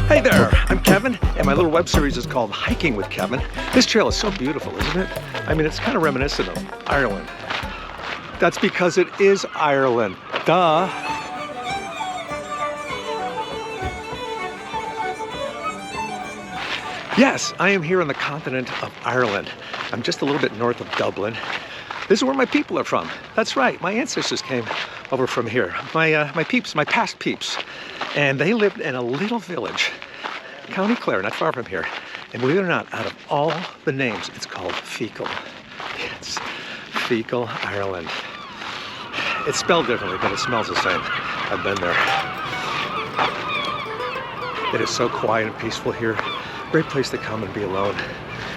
Hey there, I'm Kevin, and my little web series is called Hiking with Kevin. This trail is so beautiful, isn't it? I mean, it's kind of reminiscent of Ireland. That's because it is Ireland. Duh. Yes, I am here on the continent of Ireland. I'm just a little bit north of Dublin. This is where my people are from. That's right, my ancestors came over from here. My peeps, my past peeps. And they lived in a little village, County Clare, not far from here. And believe it or not, out of all the names, it's called Fecal. It's Fecal, Ireland. It's spelled differently, but it smells the same. I've been there. It is so quiet and peaceful here. Great place to come and be alone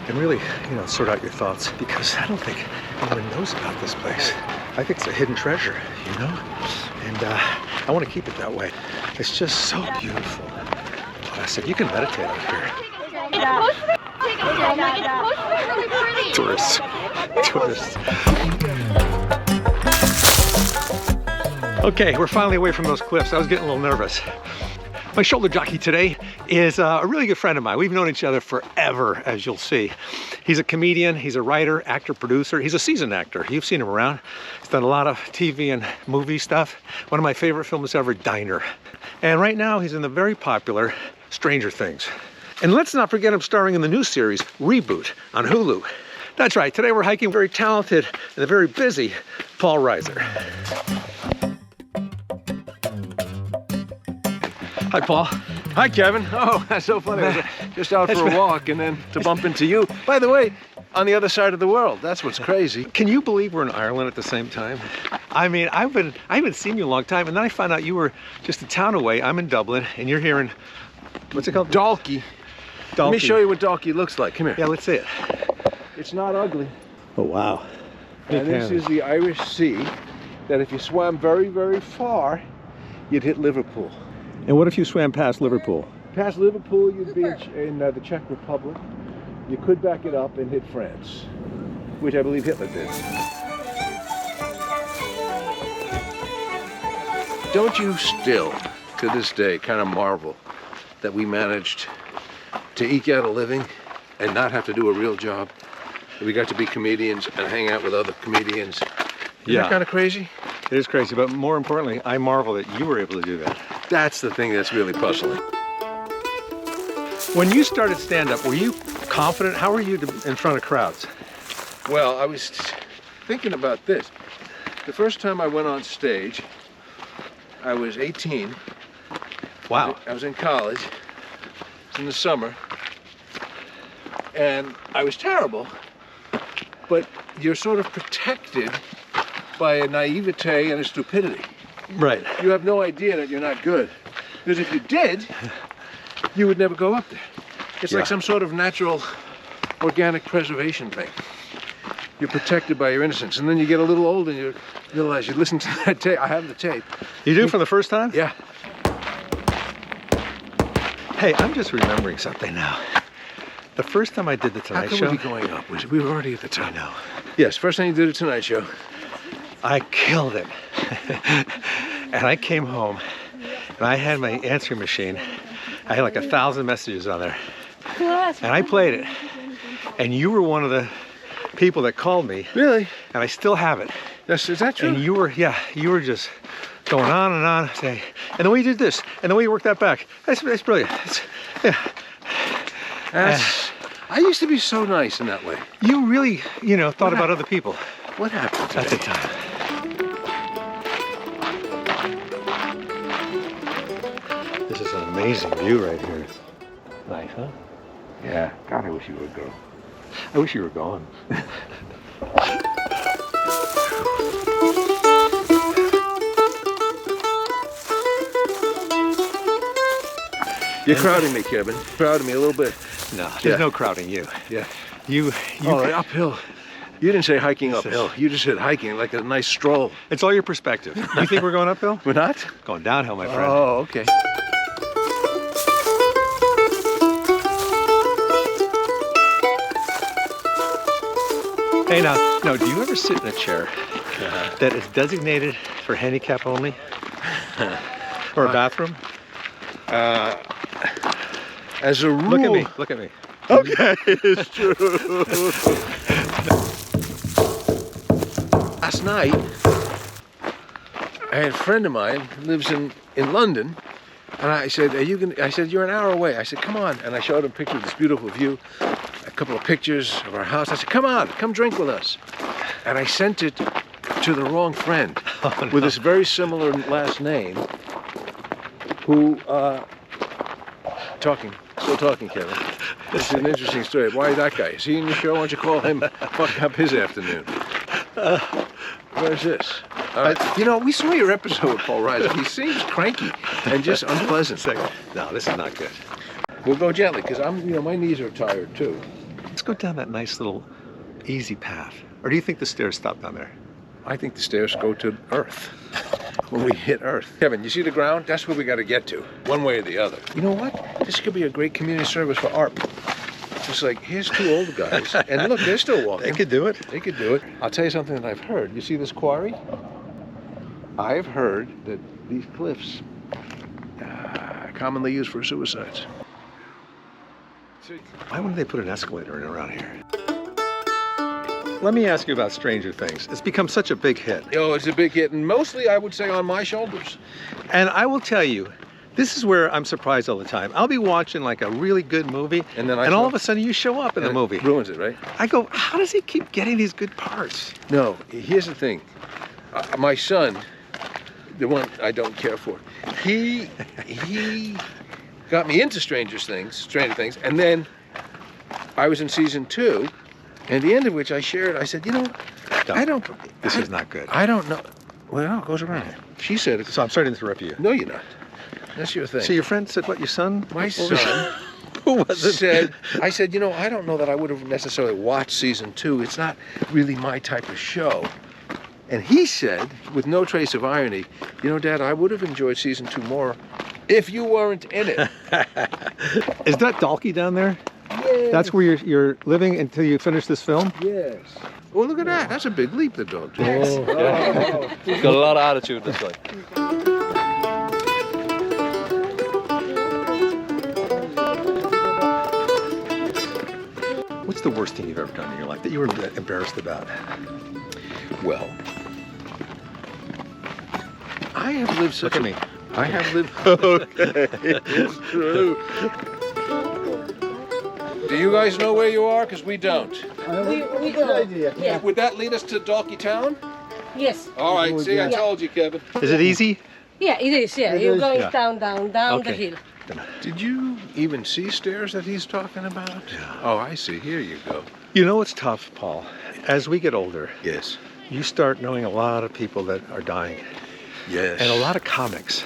and really, sort out your thoughts, because I don't think anyone knows about this place. I think it's a hidden treasure, and I want to keep it that way. It's just so beautiful. Classic. You can meditate out here. Tourists. Okay, we're finally away from those cliffs. I was getting a little nervous. My shoulder jockey today is a really good friend of mine. We've known each other forever, as you'll see. He's a comedian, he's a writer, actor, producer. He's a seasoned actor. You've seen him around. He's done a lot of TV and movie stuff. One of my favorite films ever, Diner. And right now he's in the very popular Stranger Things. And let's not forget him starring in the new series, Reboot, on Hulu. That's right, today we're hiking very talented and a very busy Paul Reiser. Hi, Paul. Hi, Kevin. Oh, that's so funny. I was just out for a walk and then to bump into you. By the way, on the other side of the world. That's what's crazy. Can you believe we're in Ireland at the same time? I mean, I haven't seen you in a long time, and then I found out you were just a town away. I'm in Dublin, and you're here in, what's it called? Dalkey. Let me show you what Dalkey looks like. Come here. Yeah, let's see it. It's not ugly. Oh, wow. And this is the Irish Sea, that if you swam very, very far, you'd hit Liverpool. And what if you swam past Liverpool? Past Liverpool, you'd be in the Czech Republic. You could back it up and hit France, which I believe Hitler did. Don't you still, to this day, kind of marvel that we managed to eke out a living and not have to do a real job? We got to be comedians and hang out with other comedians. Isn't that kind of crazy? It is crazy, but more importantly, I marvel that you were able to do that. That's the thing that's really puzzling. When you started stand-up, were you confident? How were you in front of crowds? Well, I was thinking about this. The first time I went on stage, I was 18. Wow. I was in college. It was in the summer. And I was terrible, but you're sort of protected by a naivete and a stupidity. Right. You have no idea that you're not good. Because if you did, you would never go up there. It's like some sort of natural organic preservation thing. You're protected by your innocence. And then you get a little old and you realize you listen to that tape. I have the tape. You do, for the first time? Yeah. Hey, I'm just remembering something now. The first time I did the Tonight Show. How could we be going up? We were already at the top. I know. Yes, first time you did a Tonight Show. I killed it. And I came home and I had my answering machine. I had like 1,000 messages on there. And I played it. And you were one of the people that called me. Really? And I still have it. Is that true? And you were just going on and on, saying, and the way you did this, and the way you worked that back. That's brilliant. I used to be so nice in that way. You really, thought about other people. What happened today? At the time. This is an amazing view right here. Nice, huh? Yeah. God, I wish you would go. I wish you were gone. You're crowding me, Kevin. Crowding me a little bit. No, there's no crowding you. Yeah. You uphill. You didn't say hiking uphill. You just said hiking, like a nice stroll. It's all your perspective. You think we're going uphill? We're not? Going downhill, my friend. Oh, okay. Hey, now, do you ever sit in a chair that is designated for handicap only? Or a bathroom? As a rule. Look at me. Look at me. Okay, it's true. Last night, I had a friend of mine who lives in London, and I said, I said, you're an hour away. I said, come on. And I showed him a picture of this beautiful view, a couple of pictures of our house. I said, come on, come drink with us. And I sent it to the wrong friend with this very similar last name, who, still talking, Kevin. This is an interesting story. Why that guy? Is he in your show? Why don't you call him, fuck up his afternoon? Where's this? You know, we saw your episode with Paul Reiser. He seems cranky and just unpleasant. No, this is not good. We'll go gently, because my knees are tired too. Let's go down that nice little easy path. Or do you think the stairs stop down there? I think the stairs go to Earth. When we hit Earth. Kevin, you see the ground? That's where we got to get to, one way or the other. You know what? This could be a great community service for ARP. Just like, here's two old guys, and look, they're still walking. They could do it. They could do it. I'll tell you something that I've heard. You see this quarry? I've heard that these cliffs are commonly used for suicides. Why wouldn't they put an escalator in around here? Let me ask you about Stranger Things. It's become such a big hit. Oh, it's a big hit, and mostly I would say on my shoulders. And I will tell you, this is where I'm surprised all the time. I'll be watching like a really good movie, and then all of a sudden you show up in the movie. Ruins it, right? I go, how does he keep getting these good parts? No, here's the thing. My son, the one I don't care for, he got me into Stranger Things, and then I was in season 2, and at the end of which I shared, I said, This is not good. I don't know. Well, it goes around. She said it. So I'm sorry to interrupt you. No, you're not. That's your thing. So your friend said, what, your son? My son Who was it? said, I said, I don't know that I would have necessarily watched season 2. It's not really my type of show. And he said, with no trace of irony, Dad, I would have enjoyed season 2 more if you weren't in it. Is that Dalkey down there? Yes. That's where you're living until you finish this film? Yes. Oh, look at that. That's a big leap the dog took. He's got a lot of attitude, this guy. What's the worst thing you've ever done in your life that you were embarrassed about? Well, I have lived such Look at me. I have lived. Okay, it's true. Do you guys know where you are? Because we don't. We go. Yeah. Would that lead us to Dalkey Town? Yes. All right. See, I told you, Kevin. Is it easy? Yeah, it is. Yeah, you're going Yeah. down the Okay. hill. Did you even see stairs that he's talking about? Yeah. Oh, I see. Here you go. You know what's tough, Paul? As we get older, Yes. you start knowing a lot of people that are dying Yes. and a lot of comics.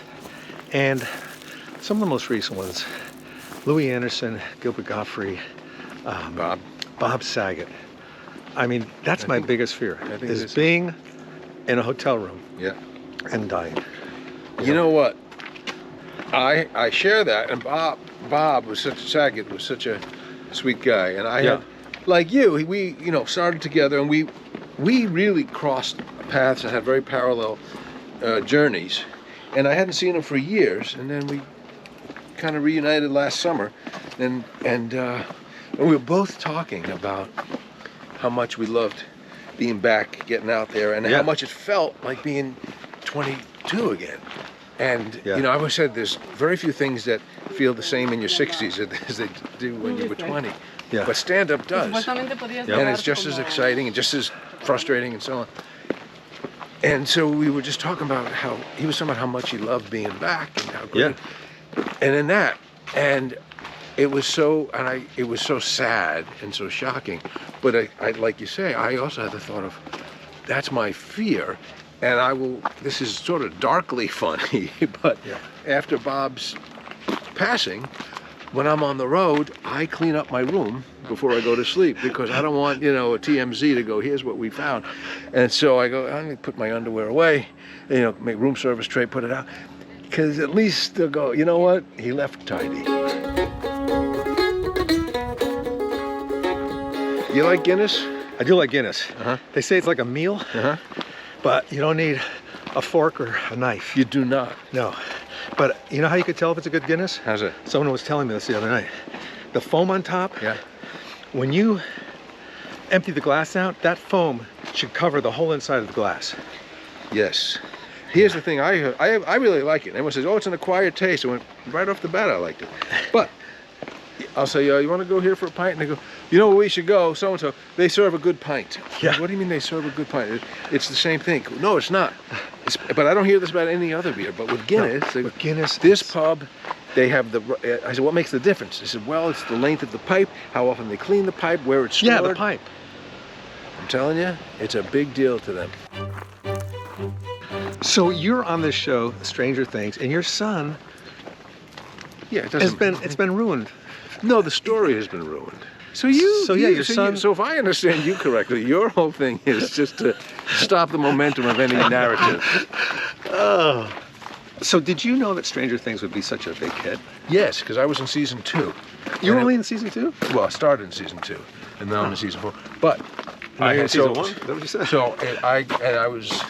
And some of the most recent ones, Louis Anderson, Gilbert Gottfried, Bob Saget. I mean, that's my biggest fear, I think is this is- being in a hotel room Yeah. and dying. You know what? I share that, and Bob Saget was such a sweet guy, and I had, like you, we started together, and we really crossed paths and had very parallel journeys, and I hadn't seen him for years, and then we kind of reunited last summer, and we were both talking about how much we loved being back, getting out there, and how much it felt like being 22 again. And I always said there's very few things that feel the same in your 60s as they do when you were 20. Yeah. But stand-up does. And it's just as exciting and just as frustrating and so on. And so we were just talking about how he was talking about how much he loved being back and how great. And then that, and it was so sad and so shocking. But I like you say, I also had the thought of, that's my fear. And this is sort of darkly funny, but after Bob's passing, when I'm on the road, I clean up my room before I go to sleep because I don't want, a TMZ to go, here's what we found. And so I go, I'm going to put my underwear away, make room service tray, put it out. Because at least they'll go, you know what? He left tidy. You like Guinness? I do like Guinness. Uh-huh. They say it's like a meal, Uh-huh. but you don't need a fork or a knife. You do not. No. But you know how you could tell if it's a good Guinness? How's it? Someone was telling me this the other night. The foam on top, Yeah. when you empty the glass out, that foam should cover the whole inside of the glass. Yes. Here's the thing, I really like it. Everyone says, oh, it's an acquired taste. I went, right off the bat, I liked it. But I'll say, you want to go here for a pint? And they go, you know where we should go? So-and-so, they serve a good pint. Yeah. What do you mean they serve a good pint? It's the same thing. No, it's not. But I don't hear this about any other beer. But with Guinness, No, with Guinness, this pub, they have I said, what makes the difference? They said, well, it's the length of the pipe, how often they clean the pipe, where it's stored. yeah, the pipe. I'm telling you, it's a big deal to them. So you're on this show, Stranger Things, and your son Yeah, it has doesn't. it's been ruined. No, the story has been ruined. So your son. So if I understand you correctly, your whole thing is just to stop the momentum of any narrative. Oh. So did you know that Stranger Things would be such a big hit? Yes, because I was in season 2. You were only in season 2? Well, I started in season 2, and now I'm in season 4. But Season 1? Is that what you said? So I was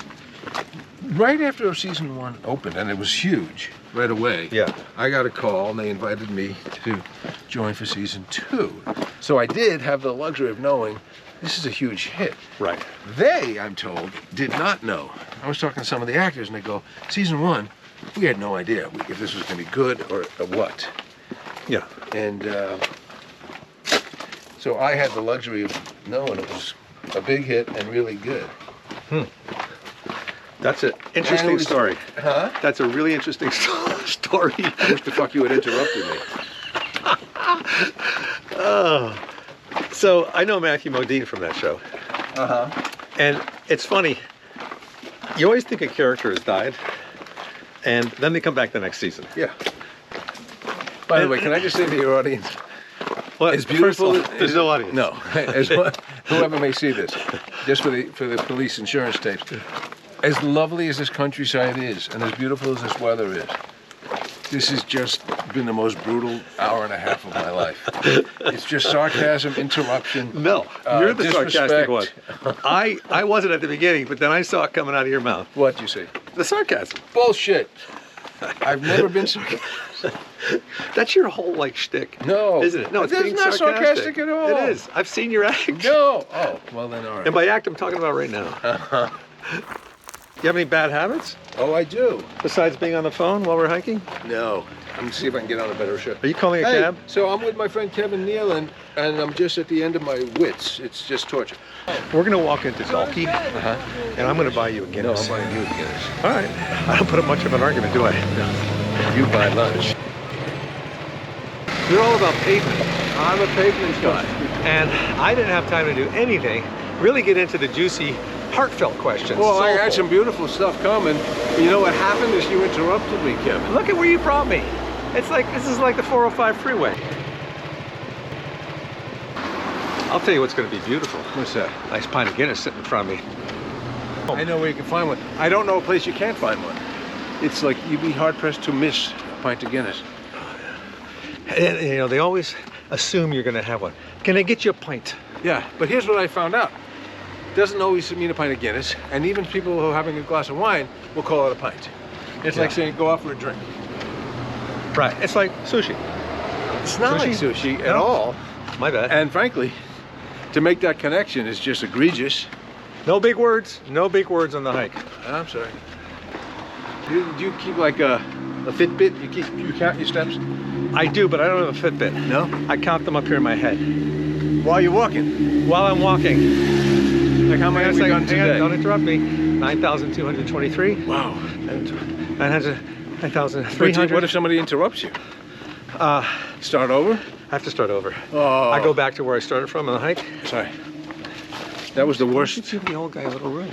right after season 1 opened, and it was huge right away. Yeah. I got a call, and they invited me to join for season 2. So I did have the luxury of knowing this is a huge hit. Right. They, I'm told, did not know. I was talking to some of the actors, and they go, season 1, we had no idea if this was going to be good or what. Yeah. And so I had the luxury of knowing it was a big hit and really good. That's an interesting story. Huh? That's a really interesting story. I wish the fuck you had interrupted me. Oh. So I know Matthew Modine from that show. Uh-huh. And it's funny. You always think a character has died, and then they come back the next season. Yeah. By the way, can I just say to your audience, Well, as beautiful first of all, there's no audience. No, whoever may see this, just for the police insurance tapes, as lovely as this countryside is, and as beautiful as this weather is, this has just been the most brutal hour and a half of my life. It's just sarcasm, interruption. No, you're the sarcastic one. disrespect. I wasn't at the beginning, but then I saw it coming out of your mouth. What you say? The sarcasm. Bullshit. I've never been sarcastic. That's your whole like shtick. No. Isn't it? No, it's That's being not sarcastic at all. It is. I've seen your act. No. Oh, well then, all right. And by act, I'm talking about right now. You have any bad habits Oh, I do. besides being on the phone while we're hiking? No. I'm gonna see if I can get on a better ship. Are you calling a Hey, cab? so I'm with my friend Kevin Nealon, and I'm just at the end of my wits. It's just torture. We're gonna walk into Dalkey, Uh-huh. and I'm gonna buy you a No, Guinness. I'm buying you a Guinness. All right. I don't put up much of an argument, do I? You buy lunch. You're all about pavement, I'm a pavement guy. and I didn't have time to do anything. Really get into the juicy, heartfelt questions. Well, I had soulful. some beautiful stuff coming. You know what happened is you interrupted me, Kevin. Look at where you brought me. It's like, this is like the 405 freeway. I'll tell you what's gonna be beautiful. What's that? Nice pint of Guinness sitting in front of me. I know where you can find one. I don't know a place you can't find one. It's like you'd be hard pressed to miss a pint of Guinness. And, you know, they always assume you're gonna have one. Can I get you a pint? Yeah, but here's what I found out. Doesn't always mean a pint of Guinness, and even people who are having a glass of wine will call it a pint. It's like Yeah. saying go out for a drink. Right. It's like sushi. It's not like sushi at No. all. My bad. And frankly, to make that connection is just egregious. No big words. No big words on the hike. I'm sorry. Do you keep like a Fitbit? You count your steps? I do, but I don't have a Fitbit. No. I count them up here in my head. While you're walking? While I'm walking. Like how many have we done Hang on, today? don't interrupt me. 9,223. Wow. And 9,300. But what if somebody interrupts you? I Start over? have to start over. Oh. I go back to where I started from on the hike. Sorry. That was the You worst. should give the old guy a little room.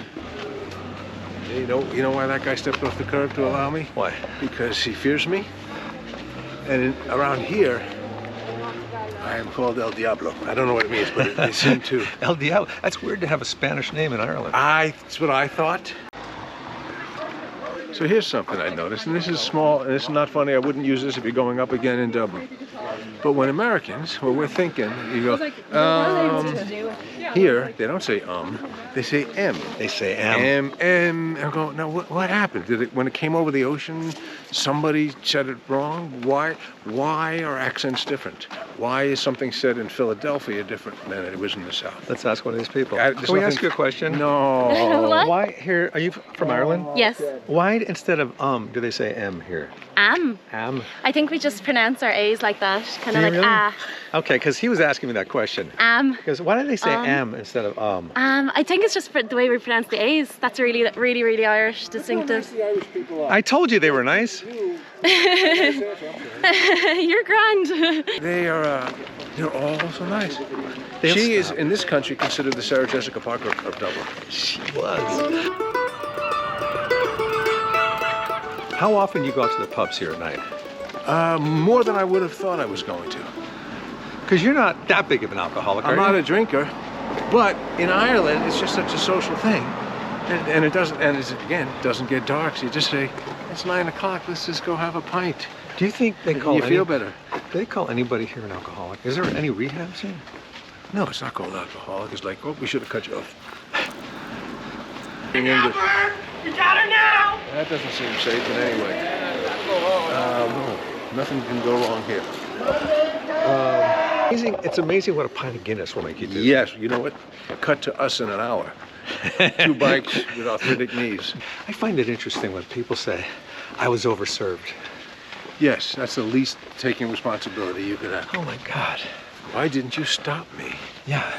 You know why that guy stepped off the curb to allow me? Why? Because he fears me. And around here, I am called El Diablo. I don't know what it means, but it seemed to. El Diablo. That's weird to have a Spanish name in Ireland. That's what I thought. So here's something I noticed, and this is small, and it's not funny. I wouldn't use this if you're going up again in Dublin. But when Americans, well, we're thinking, you go, Here, they don't say they say M. They say M. M. I go, now what happened? When it came over the ocean, somebody said it wrong? Why are accents different? Why is something said in Philadelphia different than it was in the South? Let's ask one of these people. There's Can we ask nothing- you a question? No. What? Why here? Are you from Ireland? Yes. Why instead of do they say M here? Am. I think we just pronounce our A's like that, kind Do of you like really? ah. Okay, because he was asking me that question. Am. Why do they say M instead of I think it's just for the way we pronounce the A's. That's really, really, really Irish, distinctive. The Irish people are. I told you they were nice. You're grand. They are. They're all so nice. They'll She is stop. in this country considered the Sarah Jessica Parker of Dublin. She was. How often do you go out to the pubs here at night? More than I would have thought I was going to. Because you're not that big of an alcoholic, I'm are not you? a drinker, but in Ireland, it's just such a social thing. And it doesn't, and again, it doesn't get dark. So you just say, it's 9 o'clock, let's just go have a pint. Do you think they call You feel better. Do they call anybody here an alcoholic? Is there any rehabs here? No, it's not called alcoholic. It's like, oh, we should have cut you off. In English. You got her now! That doesn't seem safe in any way. No, nothing can go wrong here. It's amazing what a pint of Guinness will make you do. Yes, you know what? Cut to us in an hour. 2 bikes with arthritic knees. I find it interesting when people say, I was overserved. Yes, that's the least taking responsibility you could have. Oh my God. Why didn't you stop me? Yeah.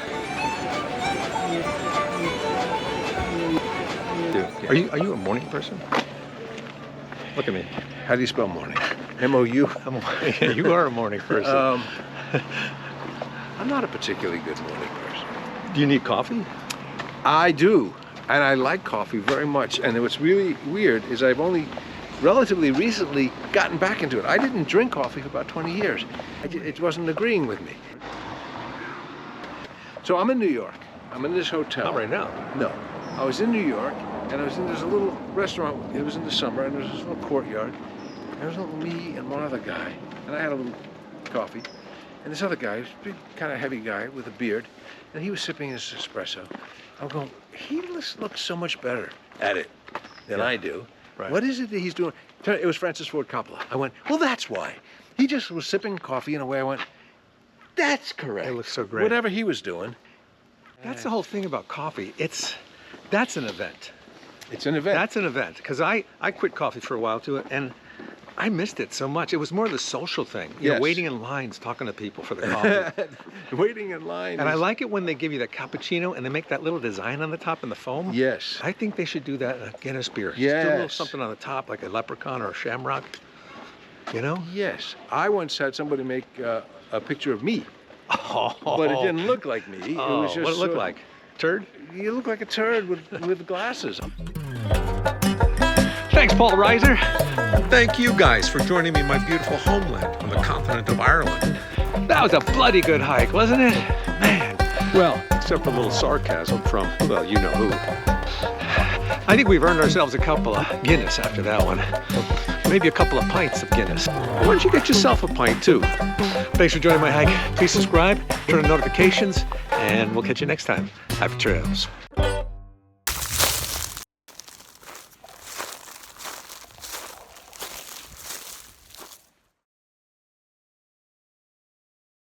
Dude, are you a morning person? Look at me. How do you spell morning? M-O-U? You are a morning person. I'm not a particularly good morning person. Do you need coffee? I do, and I like coffee very much. And what's really weird is I've only relatively recently gotten back into it. I didn't drink coffee for about 20 years. It wasn't agreeing with me. So I'm in New York. I'm in this hotel. Not right now. No. I was in New York, and there's a little restaurant. It was in the summer, and there was this little courtyard. There was me and one other guy, and I had a little coffee. And this other guy, was a big, kind of heavy guy with a beard, and he was sipping his espresso. I'm going, he looks so much better at it than I do. Right. What is it that he's doing? It was Francis Ford Coppola. I went, well, that's why. He just was sipping coffee in a way I went, that's correct. It looks so great. Whatever he was doing. That's the whole thing about coffee. That's an event. It's an event. That's an event. Because I quit coffee for a while too, and I missed it so much. It was more the social thing. You know, Yes. waiting in lines, talking to people for the coffee. Waiting in line. And I is- like it when they give you the cappuccino and they make that little design on the top in the foam. Yes. I think they should do that in a Guinness beer. Just do a little Yes. something on the top, like a leprechaun or a shamrock. You know? Yes. I once had somebody make a picture of me, Oh. but it didn't look like me. Oh, It was just what it look like? Turd? You look like a turd with glasses. Thanks, Paul Reiser. Thank you guys for joining me in my beautiful homeland on the continent of Ireland. That was a bloody good hike, wasn't it? Man. Well, except for a little sarcasm from, well, you know who. I think we've earned ourselves a couple of Guinness after that one. Maybe a couple of pints of Guinness. Why don't you get yourself a pint too? Thanks for joining my hike. Please subscribe, turn on notifications, and we'll catch you next time. Happy trails.